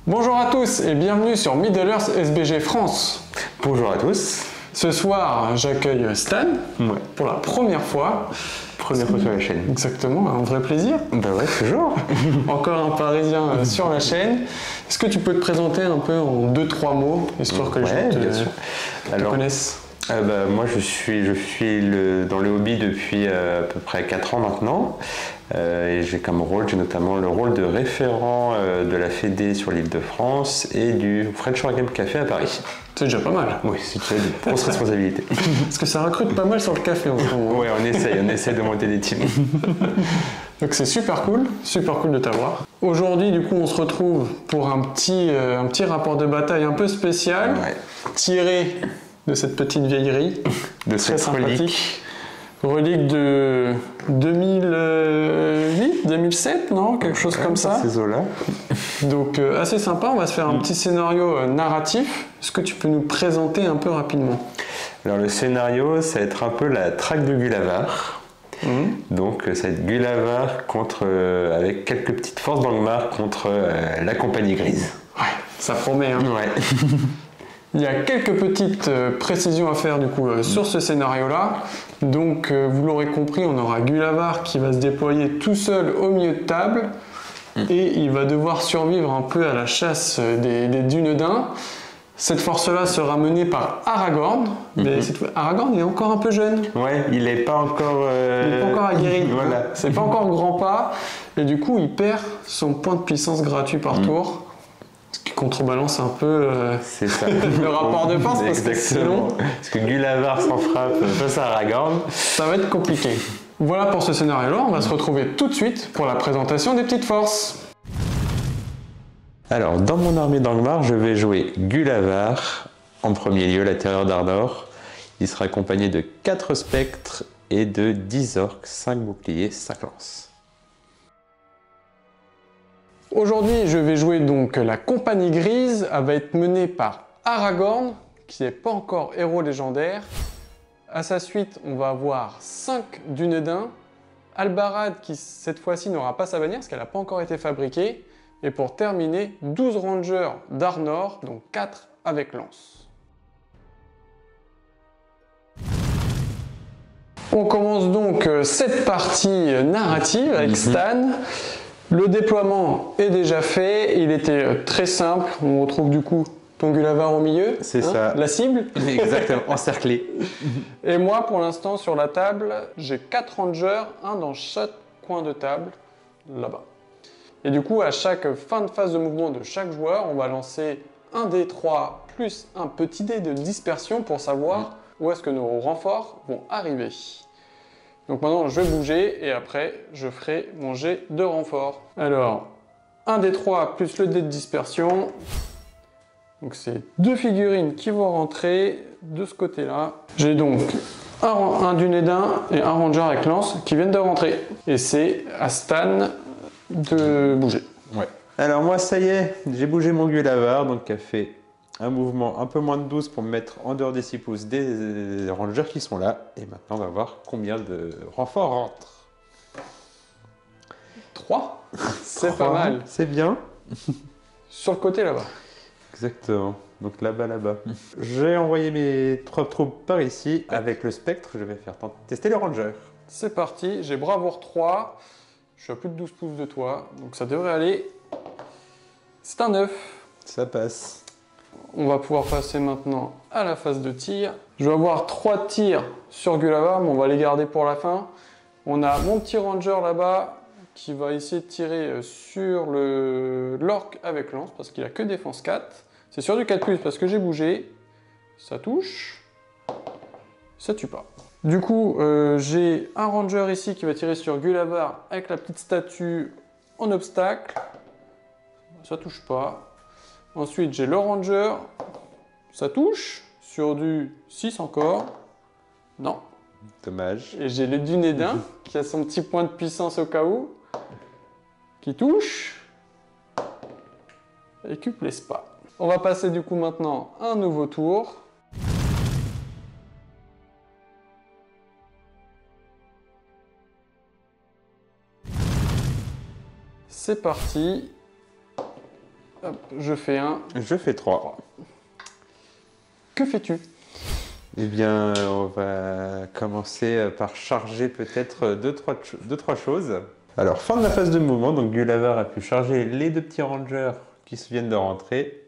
Bonjour à tous et bienvenue sur Middle Earth SBG France. Bonjour à tous. Ce soir, j'accueille Stan pour la première fois. Première fois sur la chaîne. Exactement, un vrai plaisir. Bah ouais, toujours. Encore un Parisien sur la chaîne. Est-ce que tu peux te présenter un peu en 2-3 mots, histoire que les gens te connaissent? Moi, je suis dans le hobby depuis à peu près 4 ans maintenant. Et j'ai notamment le rôle de référent de la Fédé sur l'Île-de-France et du French Origami Café à Paris. C'est déjà pas mal. Oui, c'est déjà une grosse responsabilité. Parce que ça recrute pas mal sur le café en ce moment. Oui, on essaie de monter des teams. Donc c'est super cool de t'avoir. Aujourd'hui, du coup, on se retrouve pour un petit rapport de bataille un peu spécial, tiré de cette petite vieillerie, de très cette sympathique. Relique de 2008, 2007, non? Quelque chose comme ça. Ces eaux-là. Donc assez sympa, on va se faire un petit scénario narratif. Est-ce que tu peux nous présenter un peu rapidement? Alors le scénario, ça va être un peu la traque de Gulavar. Donc ça va être Gulavar avec quelques petites forces d'Angmar contre la Compagnie Grise. Ouais, ça promet. Hein. Ouais. Il y a quelques petites précisions à faire du coup sur ce scénario-là. Donc vous l'aurez compris, on aura Gulavar qui va se déployer tout seul au milieu de table et il va devoir survivre un peu à la chasse des Dunedains. Cette force-là sera menée par Aragorn, mais Aragorn il est encore un peu jeune. Ouais, il n'est pas encore... Il n'est pas encore aguerri, voilà. C'est pas encore grand pas, et du coup il perd son point de puissance gratuit par tour. Ce qui contrebalance un peu c'est ça. le rapport de force, parce que sinon... Parce que Gulavar s'en frappe face à Aragorn. Ça va être compliqué. Voilà pour ce scénario-là, on va se retrouver tout de suite pour la présentation des petites forces. Alors, dans mon armée d'Angmar, je vais jouer Gulavar, en premier lieu, la terreur d'Arnor. Il sera accompagné de 4 spectres et de 10 orques, 5 boucliers, 5 lances. Aujourd'hui, je vais jouer donc la Compagnie Grise. Elle va être menée par Aragorn, qui n'est pas encore héros légendaire. À sa suite, on va avoir 5 Dunedains. Albarad, qui cette fois-ci n'aura pas sa bannière, parce qu'elle n'a pas encore été fabriquée. Et pour terminer, 12 Rangers d'Arnor, donc 4 avec lance. On commence donc cette partie narrative avec Stan. Le déploiement est déjà fait, il était très simple. On retrouve du coup ton Gulavar au milieu. C'est ça. La cible. Exactement, encerclé. Et moi, pour l'instant, sur la table, j'ai 4 Rangers, un dans chaque coin de table, là-bas. Et du coup, à chaque fin de phase de mouvement de chaque joueur, on va lancer un dé 3 plus un petit dé de dispersion pour savoir où est-ce que nos renforts vont arriver. Donc maintenant, je vais bouger et après, je ferai mon jet de renfort. Alors, un dé 3 plus le dé de dispersion. Donc c'est 2 figurines qui vont rentrer de ce côté-là. J'ai donc un Dunédain et un Ranger avec lance qui viennent de rentrer. Et c'est à Stan de bouger. Ouais. Alors moi, ça y est, j'ai bougé mon Gulavar, donc qui a fait un mouvement un peu moins de 12 pour me mettre en dehors des 6 pouces des rangers qui sont là. Et maintenant, on va voir combien de renforts rentrent. 3. C'est pas mal. C'est bien. Sur le côté là-bas. Exactement. Donc là-bas. J'ai envoyé mes 3 troupes par ici. Avec le spectre, je vais faire tester les rangers. C'est parti, j'ai Bravoure 3. Je suis à plus de 12 pouces de toi, donc ça devrait aller. C'est un 9. Ça passe. On va pouvoir passer maintenant à la phase de tir. Je vais avoir 3 tirs sur Gulavar, mais on va les garder pour la fin. On a mon petit ranger là-bas qui va essayer de tirer sur l'orc avec lance parce qu'il a que défense 4. C'est sur du 4+, parce que j'ai bougé. Ça touche. Ça tue pas. Du coup, j'ai un ranger ici qui va tirer sur Gulavar avec la petite statue en obstacle. Ça touche pas. Ensuite, j'ai le ranger. Ça touche. Sur du 6 encore. Non. Dommage. Et j'ai le Dunédain qui a son petit point de puissance au cas où. Qui touche. Et qui ne blesse pas. On va passer du coup maintenant à un nouveau tour. C'est parti. Hop, je fais 1. Je fais 3. Que fais-tu? Eh bien, on va commencer par charger peut-être deux, trois choses. Alors, fin de la phase de mouvement, donc Gulavar a pu charger les 2 petits rangers qui viennent de rentrer.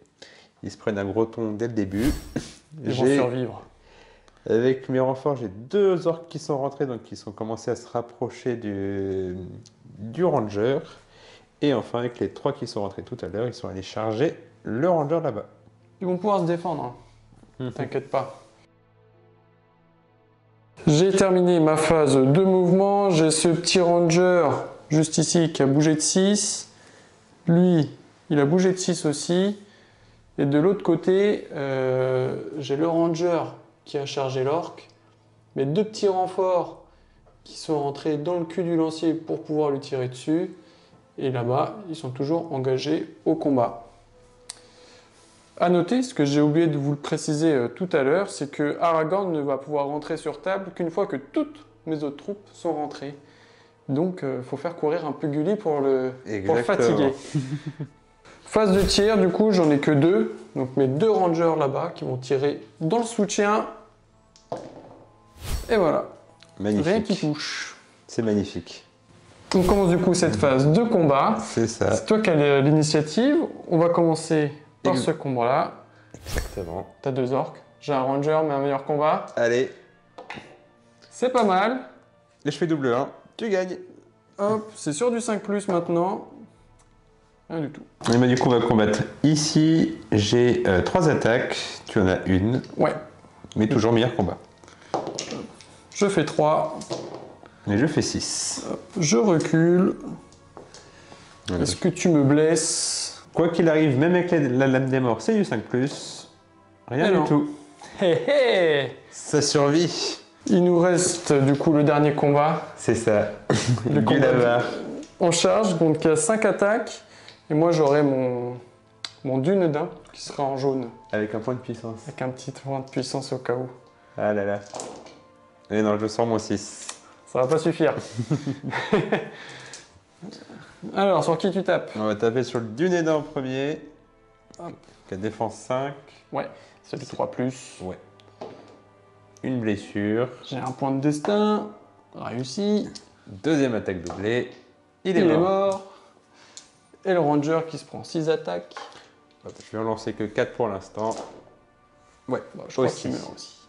Ils se prennent un gros ton dès le début. Ils vont survivre. Avec mes renforts, j'ai 2 orques qui sont rentrés, donc qui sont commencés à se rapprocher du ranger. Et enfin, avec les 3 qui sont rentrés tout à l'heure, ils sont allés charger le ranger là-bas. Ils vont pouvoir se défendre, hein. T'inquiète pas. J'ai terminé ma phase de mouvement. J'ai ce petit ranger juste ici qui a bougé de 6. Lui, il a bougé de 6 aussi. Et de l'autre côté, j'ai le ranger qui a chargé l'orque. Mes 2 petits renforts qui sont rentrés dans le cul du lancier pour pouvoir lui tirer dessus. Et là-bas, ils sont toujours engagés au combat. À noter, ce que j'ai oublié de vous le préciser tout à l'heure, c'est que Aragorn ne va pouvoir rentrer sur table qu'une fois que toutes mes autres troupes sont rentrées. Donc, il faut faire courir un peu Gulli pour le fatiguer. Phase de tir, du coup, j'en ai que 2. Donc, mes 2 rangers là-bas qui vont tirer dans le soutien. Et voilà. Magnifique. Rien qui touche. C'est magnifique. On commence du coup cette phase de combat. C'est ça. C'est toi qui as l'initiative. On va commencer par ce combat-là. Exactement. T'as 2 orques. J'ai un ranger, mais un meilleur combat. Allez. C'est pas mal. Et je fais double 1. Tu gagnes. Hop, c'est sur du 5+ maintenant. Rien du tout. Et bah, du coup, on va combattre ici. J'ai 3 attaques. Tu en as une. Ouais. Mais toujours meilleur combat. Je fais 3. Et je fais 6. Hop, je recule. Voilà. Est-ce que tu me blesses? Quoi qu'il arrive, même avec la lame des morts, c'est du 5+. Rien non. du tout. Hé hé! Ça survit. Il nous reste du coup le dernier combat. C'est ça. Le Gulavar. On charge, donc il y a 5 attaques. Et moi j'aurai mon Dunedain qui sera en jaune. Avec un point de puissance. Avec un petit point de puissance au cas où. Ah là là. Et non, je sors mon 6. Ça va pas suffire. Alors, sur qui tu tapes? On va taper sur le Dunedain en premier. Hop. Qui a défense 5. Ouais, c'est du 3+. Ouais. Une blessure. J'ai un point de destin. Réussi. Deuxième attaque doublée. Il est Il est mort. mort. Et le ranger qui se prend 6 attaques. Hop, je vais en lancer que 4 pour l'instant. Ouais, Bah, je crois qu'il meurt aussi.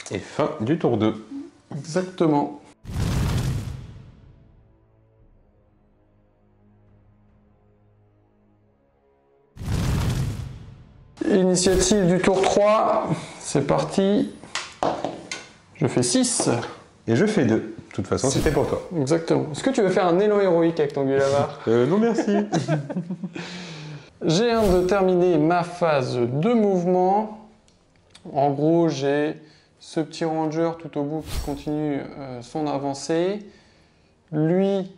Et fin du tour 2. Exactement. Initiative du tour 3. C'est parti. Je fais 6. Et je fais 2. De toute façon, c'était pour toi. Exactement. Est-ce que tu veux faire un élan héroïque avec ton Gulavar? Non, merci. J'ai de terminer ma phase de mouvement. En gros, j'ai ce petit ranger tout au bout qui continue son avancée. Lui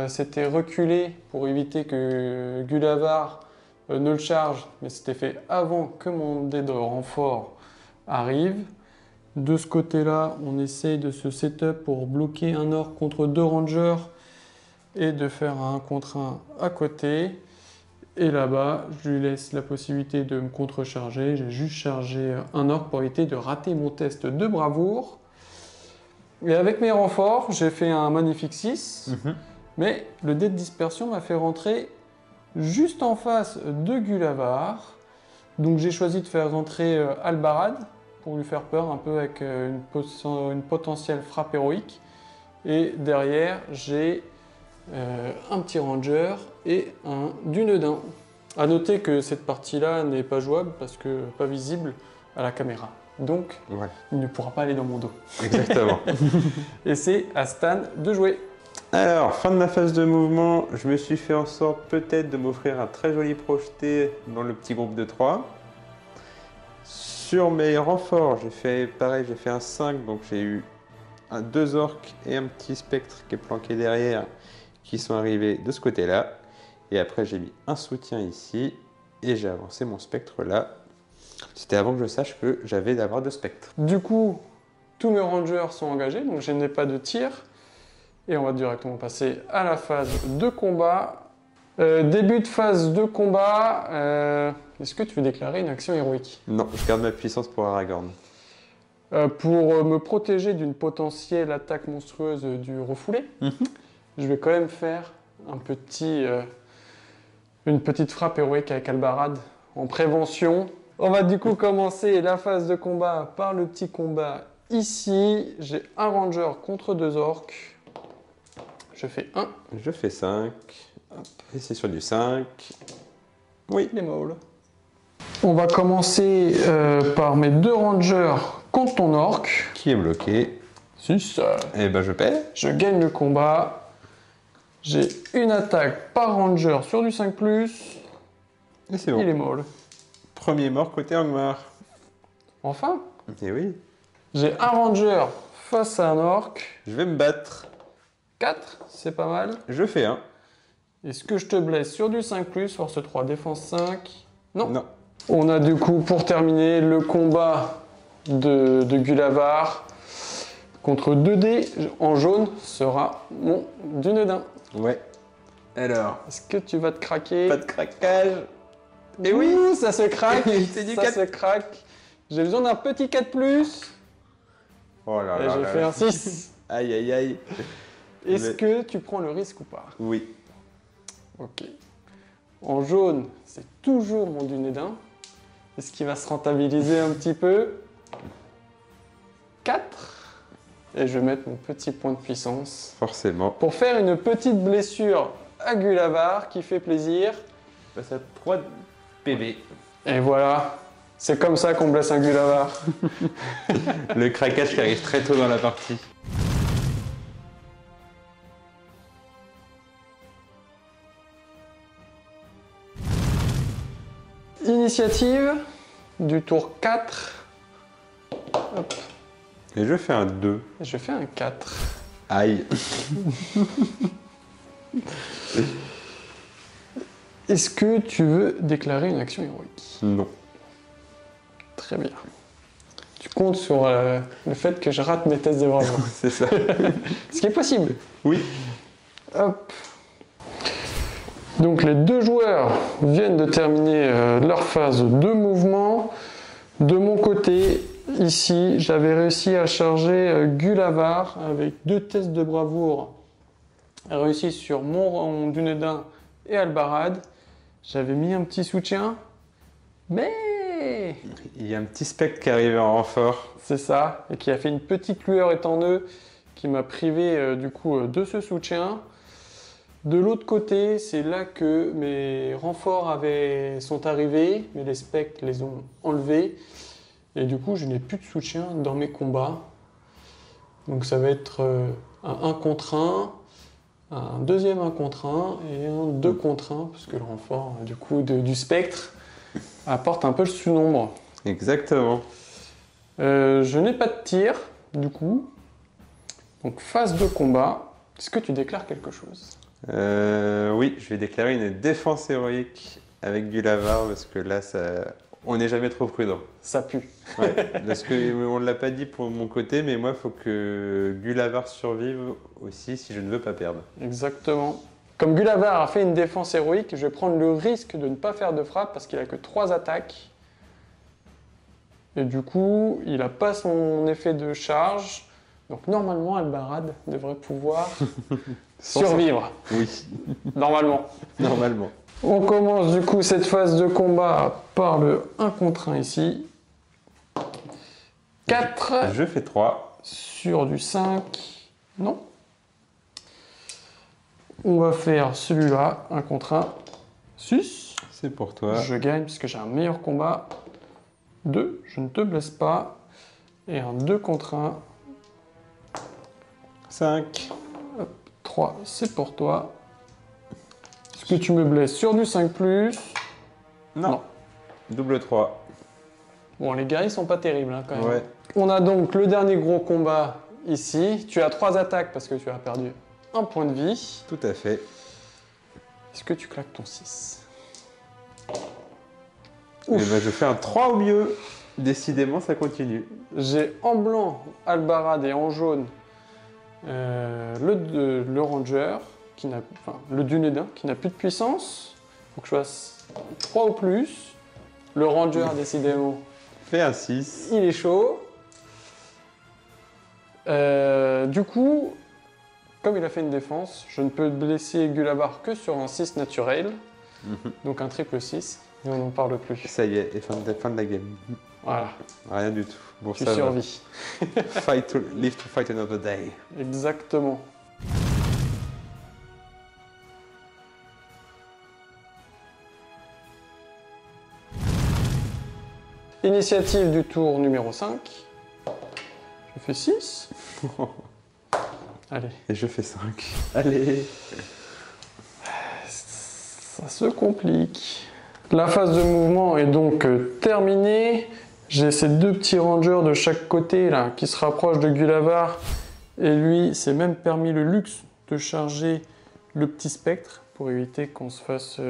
s'était reculé pour éviter que Gulavar ne le charge, mais c'était fait avant que mon dé de renfort arrive. De ce côté-là, on essaye de se setup pour bloquer un orc contre 2 rangers et de faire un 1 contre 1 à côté. Et là-bas, je lui laisse la possibilité de me contrecharger. J'ai juste chargé un orc pour éviter de rater mon test de bravoure. Et avec mes renforts, j'ai fait un magnifique 6. Mais le dé de dispersion m'a fait rentrer juste en face de Gulavar. Donc j'ai choisi de faire rentrer Albarad pour lui faire peur un peu avec une potentielle frappe héroïque. Et derrière, j'ai un petit ranger et un Dunedain. A noter que cette partie-là n'est pas jouable parce que pas visible à la caméra. Donc, Ouais. il ne pourra pas aller dans mon dos. Exactement. Et c'est à Stan de jouer. Alors, fin de ma phase de mouvement, je me suis fait en sorte peut-être de m'offrir un très joli projeté dans le petit groupe de 3. Sur mes renforts, j'ai fait pareil, j'ai fait un 5, donc j'ai eu 2 orques et un petit spectre qui est planqué derrière, qui sont arrivés de ce côté-là. Et après, j'ai mis un soutien ici et j'ai avancé mon spectre là. C'était avant que je sache que j'avais d'avoir 2 spectres. Du coup, tous mes rangers sont engagés, donc je n'ai pas de tir. Et on va directement passer à la phase de combat. Début de phase de combat. Est-ce que tu veux déclarer une action héroïque? Non, je garde ma puissance pour Aragorn. Pour me protéger d'une potentielle attaque monstrueuse du refoulé, je vais quand même faire une petite frappe héroïque avec Albarad en prévention. On va du coup commencer la phase de combat par le petit combat ici. J'ai un ranger contre 2 orques. Je fais 1. Je fais 5. Et c'est sur du 5. Oui. Les mauls. On va commencer par mes 2 rangers contre ton orc. Qui est bloqué. 6. Et ben je paie. Je gagne le combat. J'ai une attaque par ranger sur du 5+. Et c'est bon. Il est molle. Premier mort côté Angmar. Enfin, Et oui. j'ai un ranger face à un orc. Je vais me battre. 4, c'est pas mal. Je fais 1. Est-ce que je te blesse sur du 5+, force 3, défense 5? Non. Non. On a du coup, pour terminer, le combat de Gulavar contre 2 dés en jaune sera mon Dunedain. Ouais. Alors. Est-ce que tu vas te craquer? Pas de craquage. Et oui, ça se craque. C'est du Ça 4. se craque. J'ai besoin d'un petit 4+. Oh là Et là j'ai là fait là. un 6. Aïe aïe aïe. Est-ce Mais- que tu prends le risque ou pas? Oui. Ok. En jaune, c'est toujours mon Dunédain. Est-ce qu'il va se rentabiliser un petit peu? 4. Et je vais mettre mon petit point de puissance. Forcément. Pour faire une petite blessure à Gulavar qui fait plaisir. Passe à 3 PV. Et voilà. C'est comme ça qu'on blesse un Gulavar. Le craquage qui arrive très tôt dans la partie. Initiative du tour 4. Hop. Et je fais un 2. Et je fais un 4. Aïe. Est-ce que tu veux déclarer une action héroïque? Non. Très bien. Tu comptes sur le fait que je rate mes tests de bravoure. C'est ça. Ce qui est possible. Oui. Hop. Donc les 2 joueurs viennent de terminer leur phase de mouvement. De mon côté, ici, j'avais réussi à charger Gulavar avec 2 tests de bravoure réussis sur mon Dunedain et Albarad. J'avais mis un petit soutien, mais Il y a un petit spectre qui arrive en renfort. c'est ça, et qui a fait une petite lueur étendue qui m'a privé du coup de ce soutien. De l'autre côté, c'est là que mes renforts sont arrivés, mais les spectres les ont enlevés. Et du coup, je n'ai plus de soutien dans mes combats. Donc ça va être un 1 contre 1, un deuxième 1 contre 1 et un 2 contre 1, parce que le renfort du coup du spectre apporte un peu le sous-nombre. Exactement. Je n'ai pas de tir, du coup. Donc phase de combat. Est-ce que tu déclares quelque chose? Oui, je vais déclarer une défense héroïque avec Gulavar parce que là, on n'est jamais trop prudent. Ça pue. Ouais, parce qu'on ne l'a pas dit pour mon côté, mais moi, il faut que Gulavar survive aussi si je ne veux pas perdre. Exactement. Comme Gulavar a fait une défense héroïque, je vais prendre le risque de ne pas faire de frappe parce qu'il a que 3 attaques. Et du coup, il n'a pas son effet de charge. Donc normalement, Albarad devrait pouvoir survivre. Oui, Normalement. normalement. On commence du coup cette phase de combat par le 1 contre 1 ici. 4 Je fais 3. sur du 5. Non. On va faire celui-là, 1 contre 1. 6. C'est pour toi. Je gagne parce que j'ai un meilleur combat. 2, je ne te blesse pas. Et un 2 contre 1. 5. 3, c'est pour toi. Est-ce que tu me blesses sur du 5+? Non. Double 3. Bon, les guerriers sont pas terribles hein, quand même. Ouais. On a donc le dernier gros combat ici. Tu as 3 attaques parce que tu as perdu un point de vie. Tout à fait. Est-ce que tu claques ton 6? Et ben, je fais un 3 au mieux. Décidément, ça continue. J'ai en blanc Albarad et en jaune le ranger. le Dunédain qui n'a plus de puissance. Faut que je fasse 3 ou plus. Le Ranger, décidément, Fais un 6. il est chaud. Du coup, comme il a fait une défense, je ne peux blesser Gulabar que sur un 6 naturel. Donc un triple 6. Et on n'en parle plus. Ça y est, et fin de la game. Voilà, Rien du tout. Bon, tu ça va. survis. Live to fight another day. Exactement. Initiative du tour numéro 5. Je fais 6. Allez. Et je fais 5. Allez. Ça se complique. La phase de mouvement est donc terminée. J'ai ces deux petits rangers de chaque côté là qui se rapprochent de Gulavar. Et lui s'est même permis le luxe de charger le petit spectre pour éviter qu'on se fasse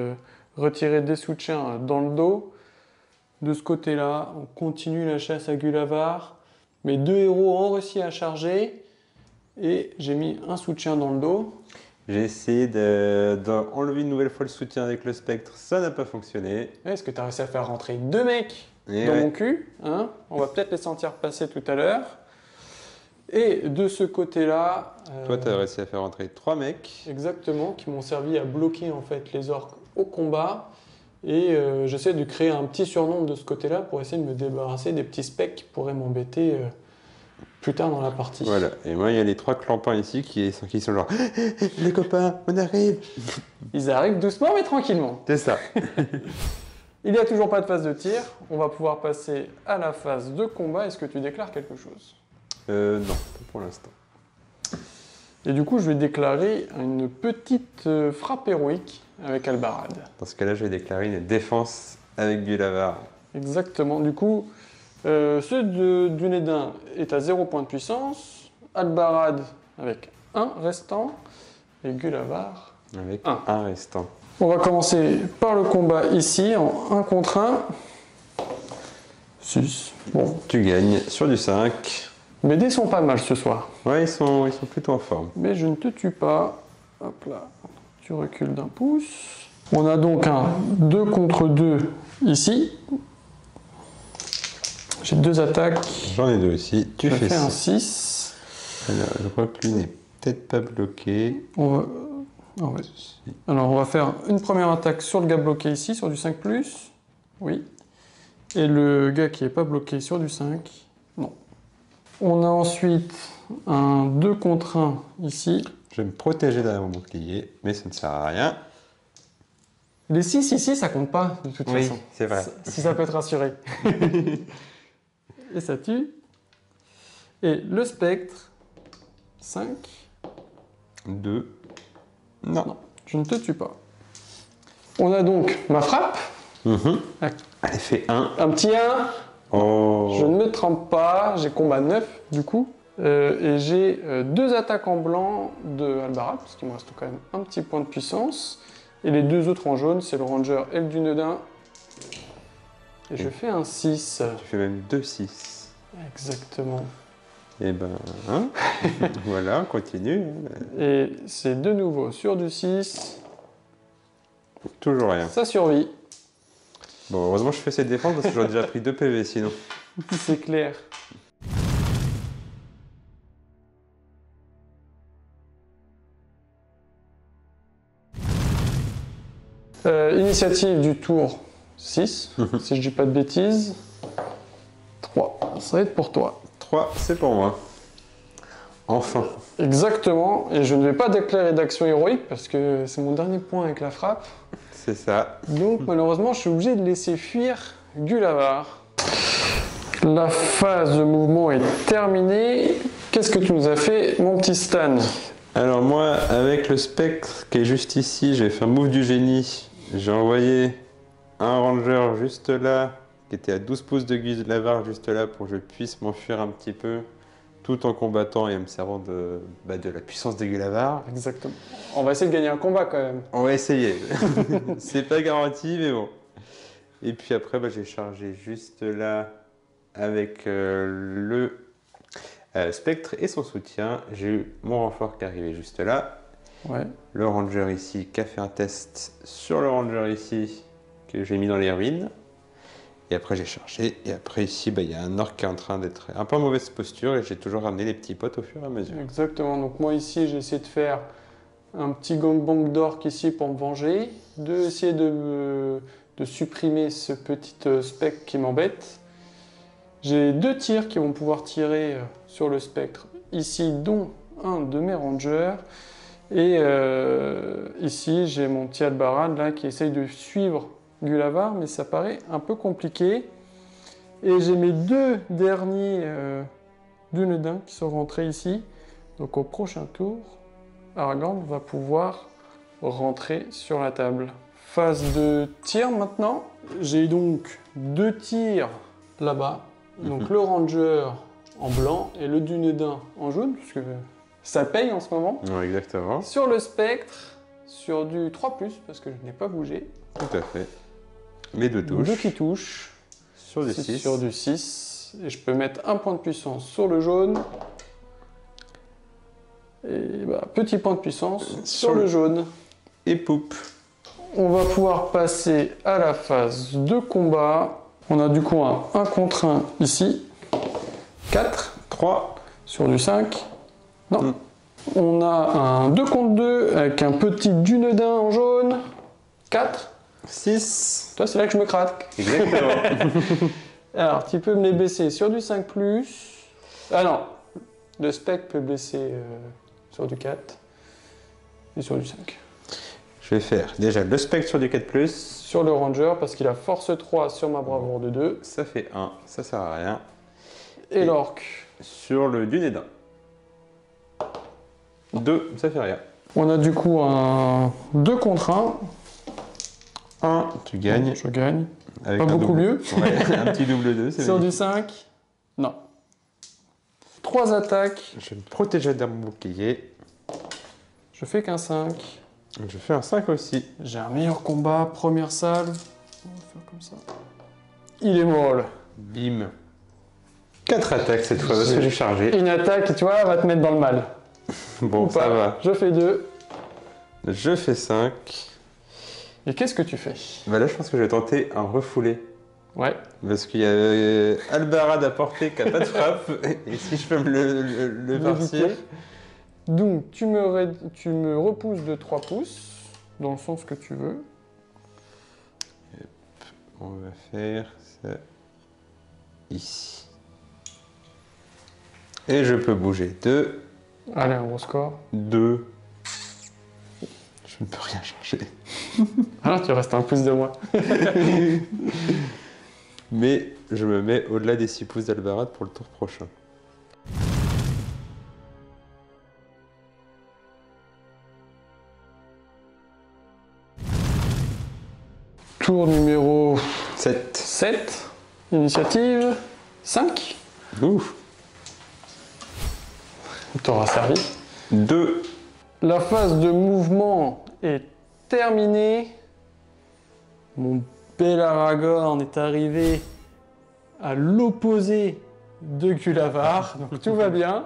retirer des soutiens dans le dos. De ce côté-là, on continue la chasse à Gulavar. Mes deux héros ont réussi à charger. Et j'ai mis un soutien dans le dos. J'ai essayé d'enlever une nouvelle fois le soutien avec le spectre. Ça n'a pas fonctionné. Est-ce que tu as réussi à faire rentrer deux mecs Et dans ouais. mon cul, hein? On va peut-être les sentir passer tout à l'heure. Et de ce côté-là... Toi, tu as réussi à faire rentrer 3 mecs. Exactement, qui m'ont servi à bloquer en fait les orques au combat. Et j'essaie de créer un petit surnombre de ce côté-là pour essayer de me débarrasser des petits specs qui pourraient m'embêter plus tard dans la partie. Voilà. Et moi, il y a les 3 clampins ici qui sont genre les copains, on arrive. Ils arrivent doucement mais tranquillement. C'est ça. Il n'y a toujours pas de phase de tir. On va pouvoir passer à la phase de combat. Est-ce que tu déclares quelque chose? Non, pas pour l'instant. Et du coup, je vais déclarer une petite frappe héroïque avec Albarad. Dans ce cas-là, je vais déclarer une défense avec Gulavar. Exactement. Du coup, ceux de Dunédain est à 0 point de puissance. Albarad avec 1 restant. Et Gulavar. Avec Un. un restant. On va commencer par le combat ici en 1 contre 1. 6. Bon. Tu gagnes sur du 5. Mes dés sont pas mal ce soir. Ouais, ils sont plutôt en forme. Mais je ne te tue pas. Hop là. Tu recules d'un pouce. On a donc un 2 contre 2 ici. J'ai 2 attaques. J'en ai 2 aussi. Tu Je fais fais un 6. 6. Alors, je crois que lui n'est peut-être pas bloqué. Alors on va faire une première attaque sur le gars bloqué ici, sur du 5+. Oui. Et le gars qui n'est pas bloqué sur du 5. Non. On a ensuite un 2 contre 1 ici. Je vais me protéger derrière mon bouclier, mais ça ne sert à rien. Les 6 ici, ça compte pas de toute façon. c'est vrai. Si ça peut te rassurer. Et ça tue. Et le spectre, 5. 2. Non. Non, je ne te tue pas. On a donc ma frappe. Elle fait 1. Un petit 1. Oh. Je ne me trompe pas. J'ai combat 9 du coup. Et j'ai 2 attaques en blanc de Albarad, parce qu'il me reste quand même un petit point de puissance. Et les 2 autres en jaune, c'est le Ranger et le Dunédain. Et je fais un 6. Tu fais même 2-6. Exactement. Et ben, hein. Voilà, on continue. Et c'est de nouveau sur du 6. Toujours rien. Ça survit. Bon, heureusement je fais cette défense parce que j'aurais déjà pris 2 PV sinon. C'est clair. Initiative du tour 6, si je dis pas de bêtises. 3, ça va être pour toi. 3, c'est pour moi. Enfin. Exactement, et je ne vais pas déclarer d'action héroïque parce que c'est mon dernier point avec la frappe. C'est ça. Donc malheureusement, je suis obligé de laisser fuir Gulavar. La phase de mouvement est terminée. Qu'est-ce que tu nous as fait, mon petit Stan? Alors moi, avec le spectre qui est juste ici, j'ai fait un move du génie. J'ai envoyé un ranger juste là, qui était à 12 pouces de Gulavar juste là, pour que je puisse m'enfuir un petit peu, tout en combattant et en me servant de la puissance de Gulavar. Exactement. On va essayer de gagner un combat quand même. On va essayer. C'est pas garanti, mais bon. Et puis après, j'ai chargé juste là avec le spectre et son soutien. J'ai eu mon renfort qui arrivait juste là. Ouais. Le ranger ici qui a fait un test sur le ranger ici que j'ai mis dans les ruines. Et après j'ai chargé. Et après ici, il y a un orc qui est en train d'être un peu en mauvaise posture et j'ai toujours ramené les petits potes au fur et à mesure. Exactement. Donc moi ici, j'ai essayé de faire un petit gangbang d'orc ici pour me venger, essayer de supprimer ce petit spectre qui m'embête. J'ai 2 tirs qui vont pouvoir tirer sur le spectre ici, dont un de mes rangers. Et ici, j'ai mon petit Albarad là qui essaye de suivre Gulavar, mais ça paraît un peu compliqué. Et j'ai mes 2 derniers Dunedin qui sont rentrés ici. Donc au prochain tour, Aragorn va pouvoir rentrer sur la table. Phase de tir maintenant. J'ai donc 2 tirs là-bas. Donc le Ranger en blanc et le Dunedin en jaune, parce que ça paye en ce moment. Ouais, exactement. Sur le spectre, sur du 3+, parce que je n'ai pas bougé. Tout à fait. Les 2 touches. 2 qui touchent. Sur du 6. Sur du 6. Et je peux mettre un point de puissance sur le jaune. Et petit point de puissance sur le jaune. Et poupe. On va pouvoir passer à la phase de combat. On a du coup un 1 contre 1 ici. 4. 3. Sur du 5. Non. On a un 2 contre 2 avec un petit Dunedin en jaune. 4. 6. Toi, c'est là que je me craque. Exactement. Alors, tu peux me les baisser sur du 5+. Ah non. Le spec peut baisser sur du 4. Et sur du 5. Je vais faire déjà le spectre sur du 4+. Sur le Ranger, parce qu'il a force 3 sur ma bravoure de 2. Ça fait 1, ça sert à rien. Et l'orc. Sur le Dunedin. 2, ça fait rien. On a du coup un 2 contre 1. 1, tu gagnes. Je gagne. Avec Pas beaucoup mieux. Ouais, un petit double 2, c'est Sur du magnifique. 5. Non. 3 attaques. Je vais me protéger d'un bouclier. Je fais qu'un 5. Je fais un 5 aussi. J'ai un meilleur combat. Première salve. On va faire comme ça. Il est molle. Bim. 4 attaques cette fois parce que j'ai chargé. Une attaque, tu vois, va te mettre dans le mal. Bon, Ou ça pas. va. Je fais 2. Je fais 5. Et qu'est-ce que tu fais? Là, je pense que je vais tenter un refoulé. Ouais. Parce qu'il y a Albarad à portée qui n'a pas de frappe. Et si je peux me le farcir. Donc, tu me repousses de 3 pouces, dans le sens que tu veux. On va faire ça ici. Et je peux bouger 2. Allez, un gros score. 2. Je ne peux rien changer. Alors, tu restes un pouce de moi. Mais je me mets au-delà des 6 pouces d'Albarad pour le tour prochain. Tour numéro 7. 7. Initiative 5. Ouf. T'auras servi. 2. La phase de mouvement est terminée. Mon bel Aragorn est arrivé à l'opposé de Gulavar, donc tout va bien.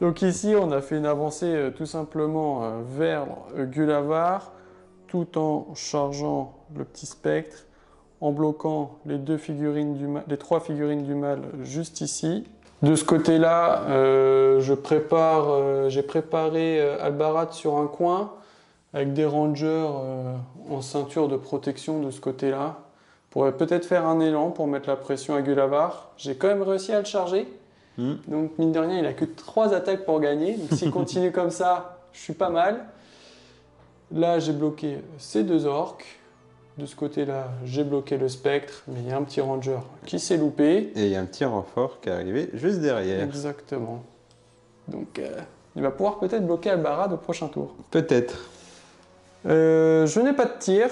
Donc ici, on a fait une avancée tout simplement vers Gulavar, tout en chargeant le petit spectre, en bloquant les 3 figurines du mal juste ici. De ce côté-là, j'ai préparé Albarad sur un coin avec des rangers en ceinture de protection de ce côté-là. Pourrait peut-être faire un élan pour mettre la pression à Gulavar. J'ai quand même réussi à le charger. Donc mine de rien, il a que 3 attaques pour gagner. Donc s'il continue comme ça, je suis pas mal. Là, j'ai bloqué ces 2 orques. De ce côté-là, j'ai bloqué le spectre, mais il y a un petit ranger qui s'est loupé. Et il y a un petit renfort qui est arrivé juste derrière. Exactement. Donc, il va pouvoir peut-être bloquer Albarad au prochain tour. Peut-être. Je n'ai pas de tir.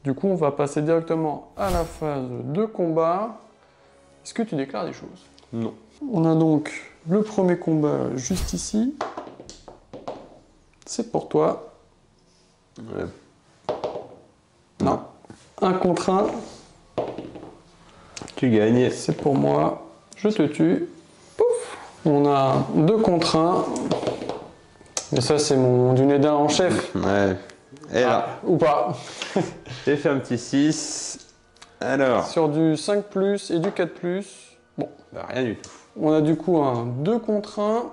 Du coup, on va passer directement à la phase de combat. Est-ce que tu déclares des choses? Non. On a donc le premier combat juste ici. C'est pour toi. Non. 1 contre 1. Tu gagnes. C'est pour moi. Je te tue. Pouf. On a 2 contre 1. Mais ça, c'est mon Dunedin en chef. Ouais. Et là, Ou pas. j'ai fait un petit 6. Alors, Sur du 5+, et du 4+. Bon, bah, rien du tout. on a du coup un 2 contre 1.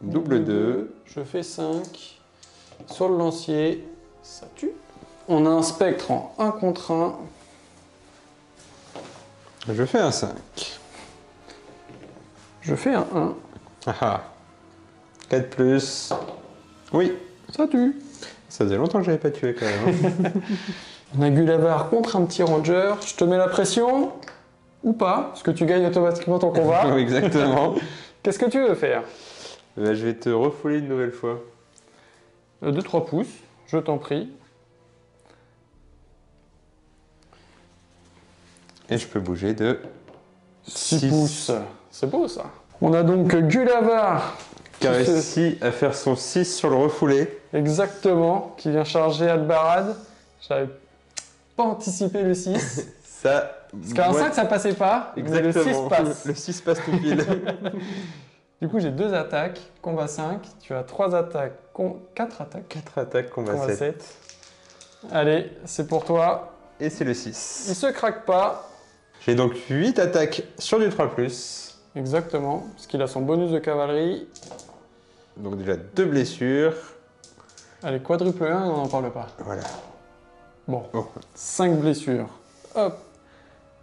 Double 2. Je fais 5. Sur le lancier, ça tue. On a un spectre en 1 contre 1. Je fais un 5. Je fais un 1. Ah ah. 4 plus. Oui, Ça tue. ça faisait longtemps que je n'avais pas tué quand même. On a Gulavar contre un petit ranger. Je te mets la pression ou pas, parce que tu gagnes automatiquement ton combat. Oui, exactement. Qu'est-ce que tu veux faire? Bah, je vais te refouler une nouvelle fois. 2-3 pouces, je t'en prie. Et je peux bouger de 6 pouces. C'est beau ça. On a donc Gulavar. qui a réussi à faire son 6 sur le refoulé. Exactement, qui vient charger Albarad. J'avais pas anticipé le 6. Ça. Parce qu'un 5 ça passait pas, mais le 6 Exactement. passe. Le 6 passe tout pile. Du coup j'ai 2 attaques, combat 5. Tu as 3 attaques, 4 attaques. 4 attaques, combat Combat 7. 7. Allez, c'est pour toi. Et c'est le Il 6. se craque pas. J'ai donc 8 attaques sur du 3+. Exactement, parce qu'il a son bonus de cavalerie. Donc déjà 2 blessures. Allez, quadruple 1, on n'en parle pas. Voilà. Bon, Oh. 5 blessures. Hop.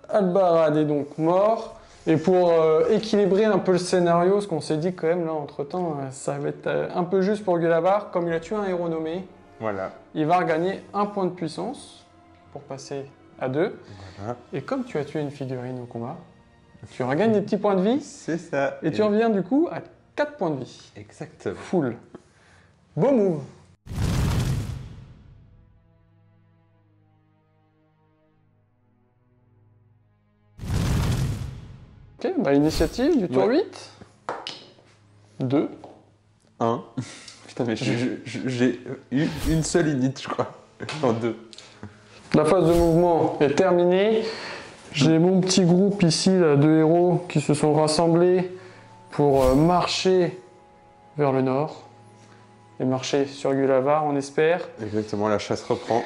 Albarad est donc mort. Et pour équilibrer un peu le scénario, parce qu'on s'est dit quand même là, entre-temps, ça va être un peu juste pour Gulavar, comme il a tué un héros nommé, Voilà. il va regagner un point de puissance pour passer à 2. Voilà. Et comme tu as tué une figurine au combat, tu regagnes des petits points de vie C'est ça. et tu reviens du coup à 4 points de vie. Exactement. Full. Beau move. Ok, bah initiative du tour Ouais. 8. 2. 1. Putain, mais j'ai eu une seule init, je crois. En 2. La phase de mouvement est terminée. J'ai mon petit groupe ici là, de héros qui se sont rassemblés pour marcher vers le nord et marcher sur Gulavar, on espère. Exactement, la chasse reprend.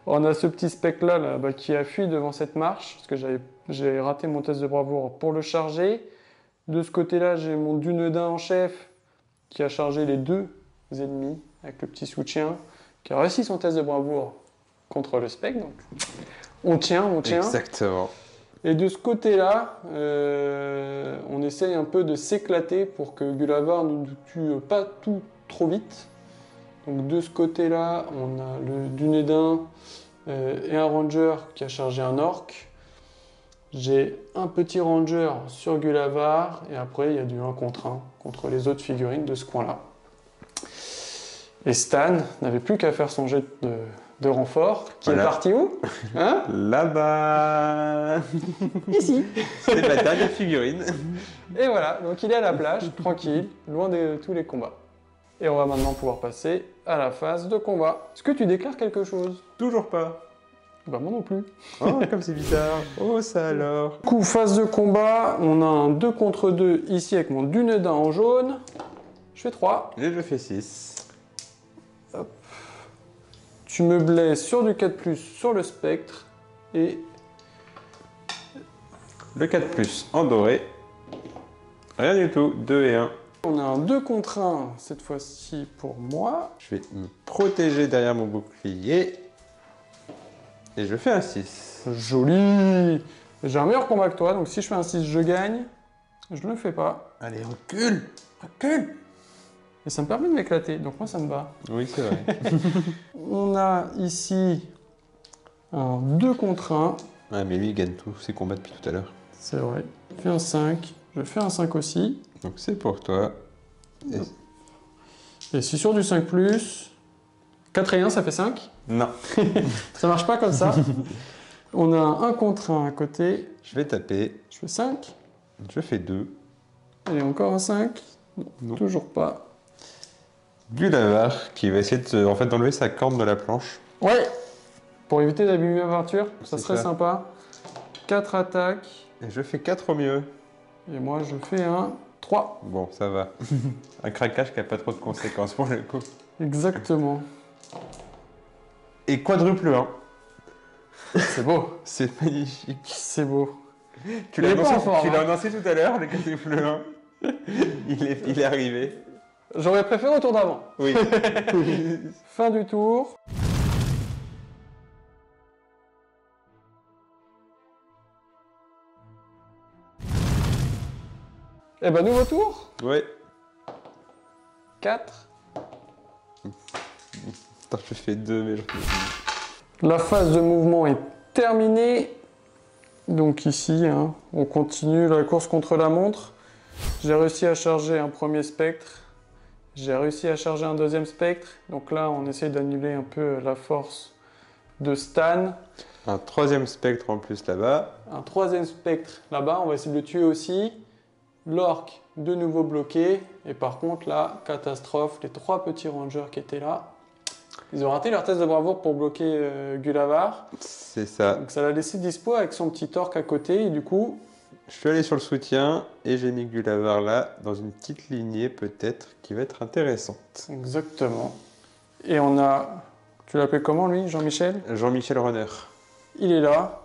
On a ce petit spec là, bah, qui a fui devant cette marche parce que j'ai raté mon test de bravoure pour le charger. De ce côté-là, j'ai mon Dunedin en chef qui a chargé les 2 ennemis avec le petit soutien, qui a réussi son test de bravoure contre le spec. Donc on tient. Exactement. Et de ce côté-là, on essaye un peu de s'éclater pour que Gulavar ne nous tue pas tout trop vite. Donc de ce côté-là, on a le Dunedin et un ranger qui a chargé un orc. J'ai un petit ranger sur Gulavar et après il y a du 1 contre 1 contre les autres figurines de ce coin-là. Et Stan n'avait plus qu'à faire son jet de renfort. Qui Voilà. est parti où? Hein? Là-bas. Ici. C'est la dernière figurine. Et voilà, donc il est à la plage, tranquille, loin de tous les combats. Et on va maintenant pouvoir passer à la phase de combat. Est-ce que tu déclares quelque chose? Toujours pas. Bah moi non plus. Oh, comme c'est bizarre. Oh, ça alors. Du coup, phase de combat, on a un 2 contre 2 ici avec mon Dunedin en jaune. Je fais 3. Et je fais 6. Tu me blesses sur du 4+, sur le spectre. Et Le 4+ en doré. Rien du tout. 2 et 1. on a un 2 contre 1 cette fois-ci pour moi. Je vais me protéger derrière mon bouclier. Et je fais un 6. Joli. J'ai un meilleur combat que toi, donc si je fais un 6, je gagne. Je ne le fais pas. Allez, recule. Recule. Et ça me permet de m'éclater, donc moi ça me va. Oui, c'est vrai. On a ici un 2 contre 1. Ah, mais lui, il gagne tous ses combats depuis tout à l'heure. C'est vrai. Je fais un 5. Je fais un 5 aussi. Donc c'est pour toi. Et si sur du 5+, 4 et 1, ça fait 5. Non. Ça marche pas comme ça. On a un 1 contre 1 à côté. Je vais taper. Je fais 5. Je fais 2. Et encore un 5. Non. Toujours pas. Gulavar qui va essayer en fait, d'enlever sa corne de la planche. Ouais. Pour éviter d'abîmer l'aventure, ça C'est serait ça. sympa. 4 attaques. Et je fais 4 au mieux. Et moi je fais un 3. Bon, ça va. Un craquage qui n'a pas trop de conséquences pour le coup. Exactement. Et quadruple 1. C'est beau. C'est magnifique. C'est beau. Tu Il est l'as pas en forme, annoncé tout à l'heure, le quadruple 1. Il est arrivé. J'aurais préféré au tour d'avant. Oui. Fin du tour. Eh ben, nouveau tour. Ouais. 4. Attends, je fais 2, mais je... La phase de mouvement est terminée. Donc ici, hein, on continue la course contre la montre. J'ai réussi à charger un premier spectre. J'ai réussi à charger un deuxième spectre. Donc là, on essaie d'annuler un peu la force de Stan. Un troisième spectre en plus là-bas. Un troisième spectre là-bas. On va essayer de le tuer aussi. L'orque de nouveau bloqué. Et par contre, là, catastrophe. Les 3 petits rangers qui étaient là, ils ont raté leur test de bravoure pour bloquer Gulavar. C'est ça. Donc ça l'a laissé dispo avec son petit orque à côté. Et du coup, Je suis allé sur le soutien et j'ai mis Gulavar là, dans une petite lignée peut-être qui va être intéressante. exactement. Et on a... Tu l'appelles comment lui, Jean-Michel? Jean-Michel Runner. Il est là.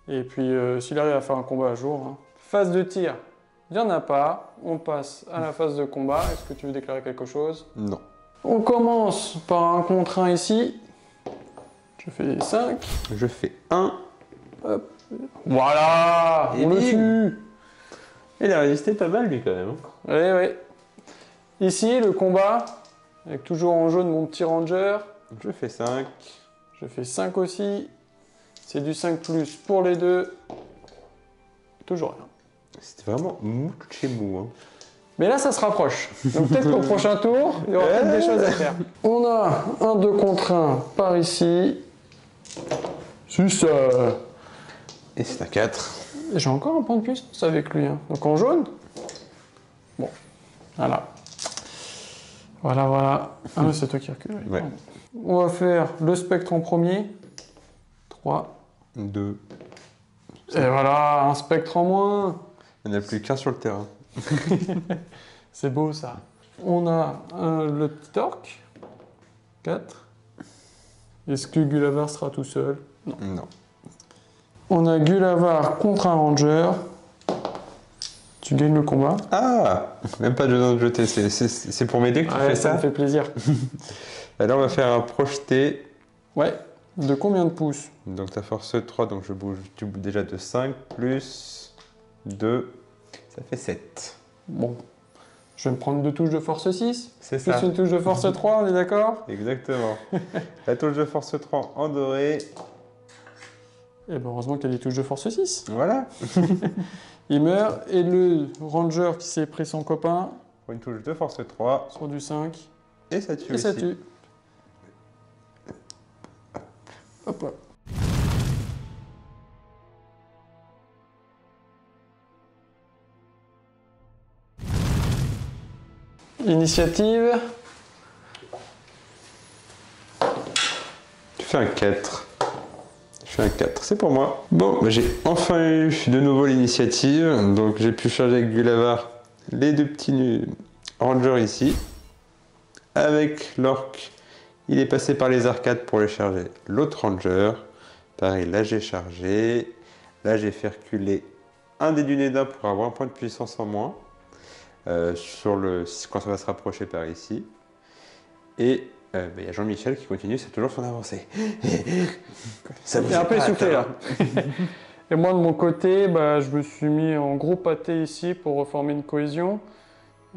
Et puis s'il arrive à faire un combat à jour. Hein. Phase de tir, il n'y en a pas. On passe à la phase de combat. Est-ce que tu veux déclarer quelque chose? Non. On commence par un contre 1 ici. Je fais 5. Je fais 1. Hop. Voilà, Et on le bim. tue. Il a résisté pas mal lui quand même. Oui, oui. Ici, le combat, avec toujours en jaune mon petit ranger. Je fais 5. Je fais 5 aussi. C'est du 5 plus pour les deux. Toujours rien. C'était vraiment mou de chez mou. Hein. Mais là, ça se rapproche. Donc peut-être qu'au prochain tour, il y aura peut-être des choses à faire. On a un 2 contre 1 par ici. Juste... Et c'est un 4. J'ai encore un point de puissance avec lui. Hein. Donc en jaune. Bon, voilà. Voilà, voilà. Ah non, c'est toi qui recules. Oui. Ouais. On va faire le spectre en premier. 3. 2. Et voilà, un spectre en moins. Il n'y en a plus qu'un sur le terrain. C'est beau ça. On a le petit orque. 4. Est-ce que Gulavar sera tout seul? Non. Non. On a Gulavar contre un ranger. Tu gagnes le combat. Ah, même pas besoin de jeter, c'est pour m'aider que tu fais Ça ça. me fait plaisir. Alors on va faire un projeté. Ouais. De combien de pouces? Donc ta force 3, donc tu bouges déjà de 5 plus 2, ça fait 7. Bon. Je vais me prendre 2 touches de force 6. C'est Plus ça. une touche de force 3, on est d'accord? Exactement. La touche de force 3 en doré. Et ben heureusement qu'il y a des touches de force 6. Voilà. Il meurt. Et le ranger qui s'est pris son copain Pour une touche de force 3. sur du 5. Et ça tue Et ça aussi. tue. Hop là. Initiative. Tu fais un 4. Je fais un 4, c'est pour moi. Bon, bah, j'ai enfin eu de nouveau l'initiative. Donc j'ai pu charger avec Gulavar les 2 petits rangers ici. Avec l'orque, il est passé par les arcades pour les charger. L'autre ranger, pareil, là j'ai chargé. Là j'ai fait reculer un des Dunédin pour avoir un point de puissance en moins. Quand ça va se rapprocher par ici. Et il y a Jean-Michel qui continue, c'est toujours son avancée. Ça Il est un peu essoufflé là. Et moi de mon côté, je me suis mis en gros pâté ici pour reformer une cohésion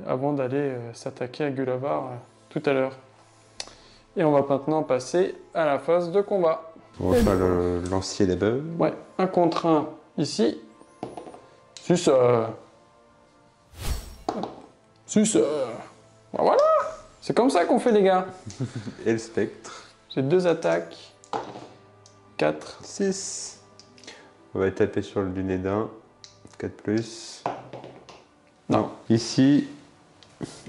avant d'aller s'attaquer à Gulavar tout à l'heure. Et on va maintenant passer à la phase de combat. On va faire le lancier des bœufs. Ouais, un contre un ici. Sus. Sus. Voilà. C'est comme ça qu'on fait les gars. Et le spectre. J'ai 2 attaques. 4. 6. On va taper sur le Dunédin. 4 plus. Non. Ici,